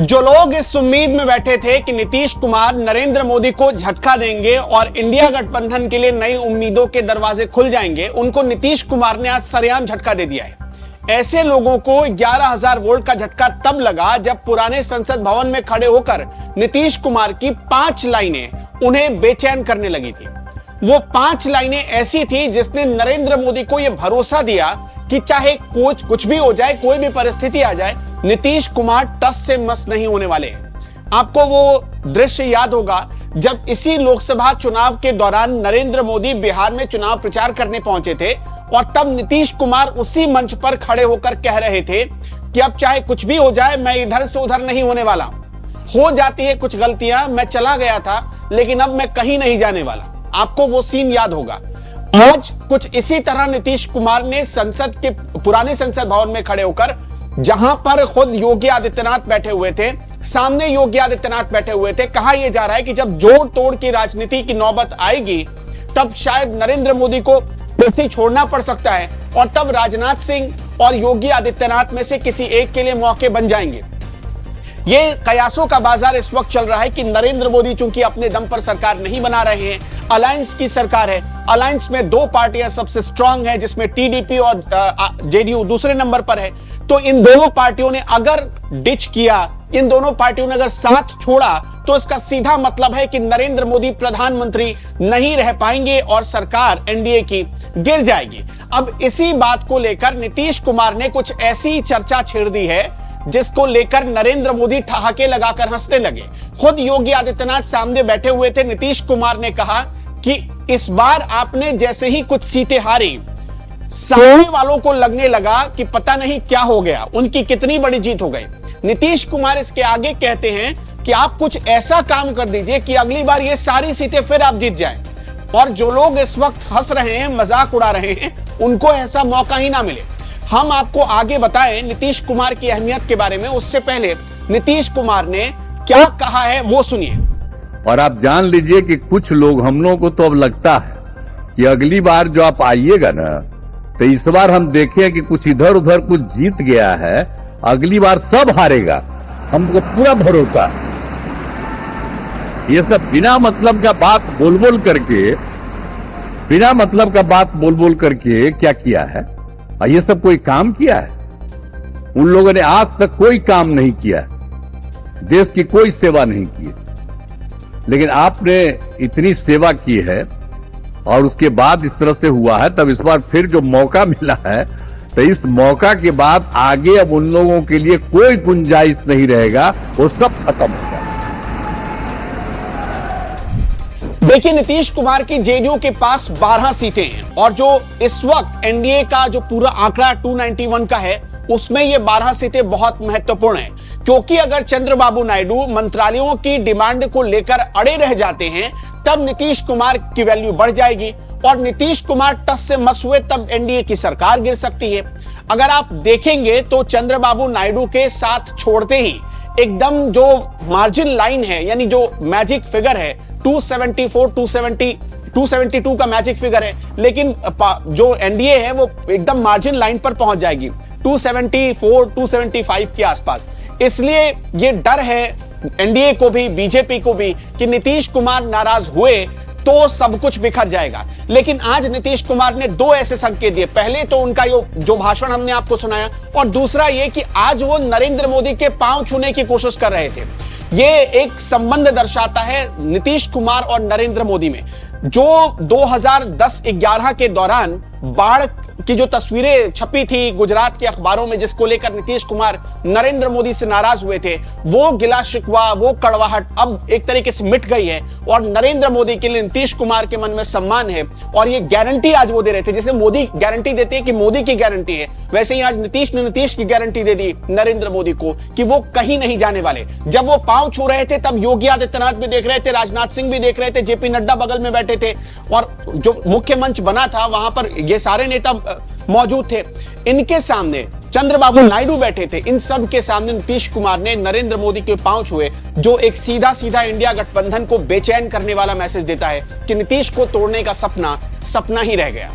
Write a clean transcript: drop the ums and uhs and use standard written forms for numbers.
जो लोग इस उम्मीद में बैठे थे कि नीतीश कुमार नरेंद्र मोदी को झटका देंगे और इंडिया गठबंधन के लिए नई उम्मीदों के दरवाजे खुल जाएंगे, उनको नीतीश कुमार ने आज सरेआम झटका दे दिया है। ऐसे लोगों को 11,000 वोल्ट का झटका तब लगा जब पुराने संसद भवन में खड़े होकर नीतीश कुमार की 5 लाइनें उन्हें बेचैन करने लगी थी। वो 5 लाइनें ऐसी थी जिसने नरेंद्र मोदी को यह भरोसा दिया कि चाहे कुछ भी हो जाए, कोई भी परिस्थिति आ जाए, नीतीश कुमार टस से मस नहीं होने वाले हैं। आपको वो दृश्य याद होगा जब इसी लोकसभा चुनाव के दौरान नरेंद्र मोदी बिहार में चुनाव प्रचार करने पहुंचे थे और तब नीतीश कुमार उसी मंच पर खड़े होकर कह रहे थे कि अब चाहे कुछ भी हो जाए, मैं इधर से उधर नहीं होने वाला हूं। हो जाती है कुछ गलतियां, मैं चला गया था लेकिन अब मैं कहीं नहीं जाने वाला। आपको वो सीन याद होगा। आज कुछ इसी तरह नीतीश कुमार ने संसद के पुराने संसद भवन में खड़े होकर, जहां पर खुद योगी आदित्यनाथ बैठे हुए थे, सामने योगी आदित्यनाथ बैठे हुए थे, कहा यह जा रहा है कि जब जोड़ तोड़ की राजनीति की नौबत आएगी तब शायद नरेंद्र मोदी को कुर्सी छोड़ना पड़ सकता है और तब राजनाथ सिंह और योगी आदित्यनाथ में से किसी एक के लिए मौके बन जाएंगे। ये कयासों का बाजार इस वक्त चल रहा है कि नरेंद्र मोदी चूंकि अपने दम पर सरकार नहीं बना रहे हैं, अलायंस की सरकार है। अलायंस में 2 पार्टियां सबसे स्ट्रांग है, जिसमें टीडीपी और जेडीयू दूसरे नंबर पर है। तो इन दोनों पार्टियों ने अगर डिच किया, इन दोनों पार्टियों ने अगर साथ छोड़ा, तो इसका सीधा मतलब है कि नरेंद्र मोदी प्रधानमंत्री नहीं रह पाएंगे और सरकार एनडीए की गिर जाएगी। अब इसी बात को लेकर नीतीश कुमार ने कुछ ऐसी चर्चा छेड़ दी है जिसको लेकर नरेंद्र मोदी ठहाके लगाकर हंसने लगे। खुद योगी आदित्यनाथ सामने बैठे हुए थे। नीतीश कुमार ने कहा कि इस बार आपने जैसे ही कुछ सीटें हारी, सामने वालों को लगने लगा कि पता नहीं क्या हो गया, उनकी कितनी बड़ी जीत हो गई। नीतीश कुमार इसके आगे कहते हैं कि आप कुछ ऐसा काम कर दीजिए कि अगली बार ये सारी सीटें फिर आप जीत जाएं। और जो लोग इस वक्त हंस रहे हैं, मजाक उड़ा रहे हैं, उनको ऐसा मौका ही ना मिले। हम आपको आगे बताएं नीतीश कुमार की अहमियत के बारे में, उससे पहले नीतीश कुमार ने क्या कहा है वो सुनिए। और आप जान लीजिए कि कुछ लोग, हम लोगों को तो अब लगता है कि अगली बार जो आप आइएगा ना, तो इस बार हम देखें कि कुछ इधर उधर कुछ जीत गया है, अगली बार सब हारेगा, हमको पूरा भरोसा। ये सब बिना मतलब का बात बोल बोल करके क्या किया है? ये सब कोई काम किया है? उन लोगों ने आज तक कोई काम नहीं किया, देश की कोई सेवा नहीं की। लेकिन आपने इतनी सेवा की है और उसके बाद इस तरह से हुआ है, तब इस बार फिर जो मौका मिला है, तो इस मौका के बाद आगे अब उन लोगों के लिए कोई गुंजाइश नहीं रहेगा, वो सब खत्म हो जाएगा। देखिए, नीतीश कुमार की जेडीयू के पास 12 सीटें हैं और जो इस वक्त एनडीए का जो पूरा आंकड़ा 291 का है, उसमें ये 12 सीटें बहुत महत्वपूर्ण हैं, क्योंकि अगर चंद्रबाबू नायडू मंत्रालयों की डिमांड को लेकर अड़े रह जाते हैं, तब नीतीश कुमार की वैल्यू बढ़ जाएगी और नीतीश कुमार टस से मस हुए तब एनडीए की सरकार गिर सकती है। अगर आप देखेंगे तो चंद्रबाबू नायडू के साथ छोड़ते ही एकदम जो मार्जिन लाइन है, यानी जो मैजिक फिगर है 274, 272 का मैजिक फिगर है, लेकिन जो एनडीए है वो एकदम मार्जिन लाइन पर पहुंच जाएगी 274, 275 के आसपास। इसलिए ये डर है एनडीए को भी, बीजेपी को भी, कि नीतीश कुमार नाराज हुए तो सब कुछ बिखर जाएगा। लेकिन आज नीतीश कुमार ने 2 ऐसे संकेत दिए। पहले तो उनका जो भाषण हमने आपको सुनाया, और दूसरा ये कि आज वो नरेंद्र मोदी के पांव छूने की कोशिश कर रहे थे। ये एक संबंध दर्शाता है नीतीश कुमार और नरेंद्र मोदी में। जो 2010-11 के दौरान बाढ़ की जो तस्वीरें छपी थी गुजरात के अखबारों में, जिसको लेकर नीतीश कुमार नरेंद्र मोदी से नाराज हुए थे, वो गिला शिकवा, वो कड़वाहट अब एक तरीके से मिट गई है और नरेंद्र मोदी के लिए नीतीश कुमार के मन में सम्मान है। और ये गारंटी आज वो दे रहे थे, जैसे मोदी गारंटी देते हैं कि मोदी की गारंटी है, वैसे ही आज नीतीश ने नीतीश की गारंटी दे दी नरेंद्र मोदी को कि वो कहीं नहीं जाने वाले। जब वो पांव छू रहे थे तब योगी आदित्यनाथ भी देख रहे थे, राजनाथ सिंह भी देख रहे थे, जेपी नड्डा बगल में बैठे थे और जो मुख्य मंच बना था वहां पर ये सारे नेता मौजूद थे। इनके सामने चंद्रबाबू नायडू बैठे थे। इन सब के सामने नीतीश कुमार ने नरेंद्र मोदी के पांव छुए, जो एक सीधा सीधा इंडिया गठबंधन को बेचैन करने वाला मैसेज देता है कि नीतीश को तोड़ने का सपना ही रह गया।